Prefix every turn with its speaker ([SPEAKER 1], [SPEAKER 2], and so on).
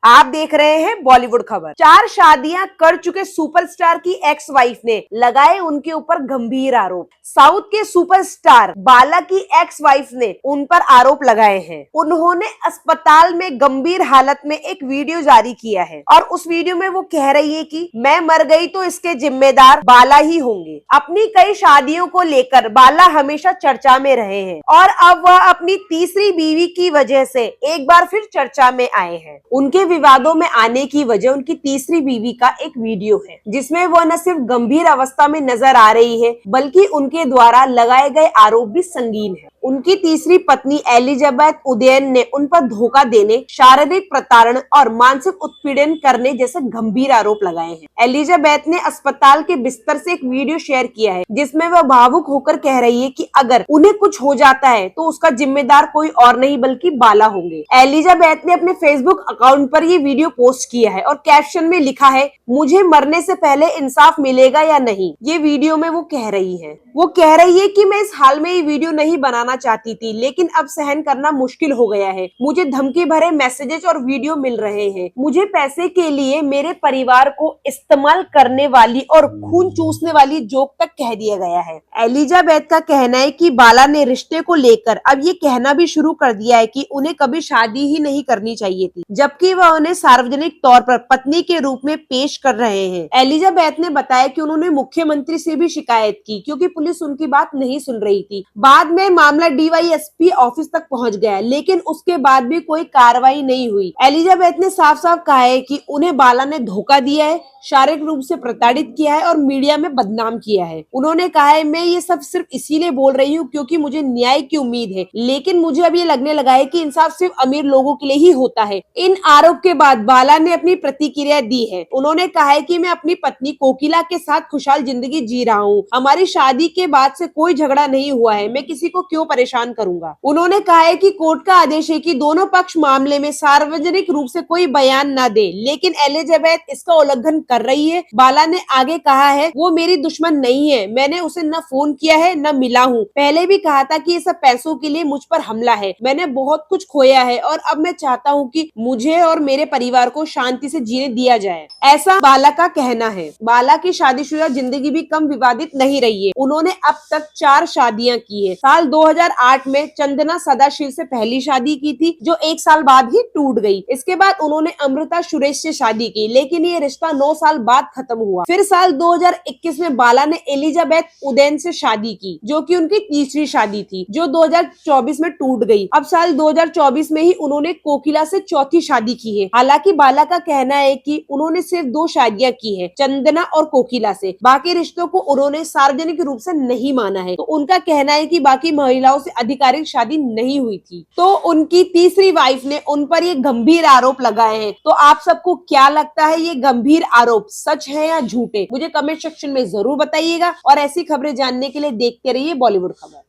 [SPEAKER 1] आप देख रहे हैं बॉलीवुड खबर। 4 शादियां कर चुके सुपरस्टार की एक्स वाइफ ने लगाए उनके ऊपर गंभीर आरोप। साउथ के सुपरस्टार बाला की एक्स वाइफ ने उन पर आरोप लगाए हैं। उन्होंने अस्पताल में गंभीर हालत में एक वीडियो जारी किया है और उस वीडियो में वो कह रही है कि मैं मर गई तो इसके जिम्मेदार बाला ही होंगे। अपनी कई शादियों को लेकर बाला हमेशा चर्चा में रहे हैं और अब वह अपनी तीसरी बीवी की वजह से एक बार फिर चर्चा में आए हैं। उनके विवादों में आने की वजह उनकी तीसरी बीवी का एक वीडियो है जिसमें वह न सिर्फ गंभीर अवस्था में नजर आ रही है बल्कि उनके द्वारा लगाए गए आरोप भी संगीन है। उनकी तीसरी पत्नी एलिजाबेथ उदयन ने उन पर धोखा देने, शारीरिक प्रताड़ना और मानसिक उत्पीड़न करने जैसे गंभीर आरोप लगाए हैं। एलिजाबेथ ने अस्पताल के बिस्तर से एक वीडियो शेयर किया है जिसमें वह भावुक होकर कह रही है कि अगर उन्हें कुछ हो जाता है तो उसका जिम्मेदार कोई और नहीं बल्कि बाला होंगे। एलिजाबेथ ने अपने फेसबुक अकाउंट पर ये वीडियो पोस्ट किया है और कैप्शन में लिखा है, मुझे मरने से पहले इंसाफ मिलेगा या नहीं। ये वीडियो में वो कह रही है कि मैं इस हाल में ये वीडियो नहीं बनाना चाहती थी लेकिन अब सहन करना मुश्किल हो गया है। मुझे धमकी भरे मैसेजेस और वीडियो मिल रहे हैं। मुझे पैसे के लिए मेरे परिवार को इस्तेमाल करने वाली और खून चूसने वाली जोक तक कह दिया गया है। एलिजाबेथ का कहना है कि बाला ने रिश्ते को लेकर अब ये कहना भी शुरू कर दिया है कि उन्हें कभी शादी ही नहीं करनी चाहिए थी, जबकि वह उन्हें सार्वजनिक तौर पर पत्नी के रूप में पेश कर रहे हैं। एलिजाबेथ ने बताया कि उन्होंने मुख्यमंत्री से भी शिकायत की क्योंकि पुलिस उनकी बात नहीं सुन रही थी। बाद में मामला डीवाईएसपी ऑफिस तक पहुंच गया लेकिन उसके बाद भी कोई कार्रवाई नहीं हुई। एलिजाबेथ ने साफ साफ कहा है कि उन्हें बाला ने धोखा दिया है, शारीरिक रूप से प्रताड़ित किया है और मीडिया में बदनाम किया है। उन्होंने कहा है, मैं ये सब सिर्फ इसीलिए बोल रही हूँ क्योंकि मुझे न्याय की उम्मीद है, लेकिन मुझे अब ये लगने लगा है कि इंसाफ सिर्फ अमीर लोगों के लिए ही होता है। इन आरोप के बाद बाला ने अपनी प्रतिक्रिया दी है। उन्होंने कहा है कि मैं अपनी पत्नी कोकिला के साथ खुशहाल जिंदगी जी रहा हूँ। हमारी शादी के बाद से कोई झगड़ा नहीं हुआ है, मैं किसी को क्यों परेशान करूंगा। उन्होंने कहा है कि कोर्ट का आदेश है कि दोनों पक्ष मामले में सार्वजनिक रूप से कोई बयान न दे, लेकिन एलिजाबेथ इसका उल्लंघन कर रही है। बाला ने आगे कहा है, वो मेरी दुश्मन नहीं है, मैंने उसे न फोन किया है न मिला हूँ। पहले भी कहा था कि ये सब पैसों के लिए मुझ पर हमला है। मैंने बहुत कुछ खोया है और अब मैं चाहता हूँ कि मुझे और मेरे परिवार को शांति से जीने दिया जाए, ऐसा बाला का कहना है। बाला की शादीशुदा जिंदगी भी कम विवादित नहीं रही है। उन्होंने अब तक 4 शादियां की है। साल 2008 में चंदना सदाशिव से पहली शादी की थी जो 1 साल बाद ही टूट गई। इसके बाद उन्होंने अमृता सुरेश से शादी की लेकिन ये रिश्ता 9 साल बाद खत्म हुआ। फिर साल 2021 में बाला ने एलिजाबेथ उदयन से शादी की जो कि उनकी तीसरी शादी थी जो 2024 में टूट गई। अब साल 2024 में ही उन्होंने कोकिला से चौथी शादी की है। हालांकि बाला का कहना है कि उन्होंने सिर्फ 2 शादियां की है, चंदना और कोकिला से। बाकी रिश्तों को उन्होंने सार्वजनिक रूप से नहीं माना है। तो उनका कहना है कि बाकी महिलाओं से आधिकारिक शादी नहीं हुई थी। तो उनकी तीसरी वाइफ ने उन पर ये गंभीर आरोप लगाए हैं। तो आप सबको क्या लगता है, ये गंभीर आरोप सच है या झूठे? मुझे कमेंट सेक्शन में जरूर बताइएगा और ऐसी खबरें जानने के लिए देखते रहिए बॉलीवुड खबर।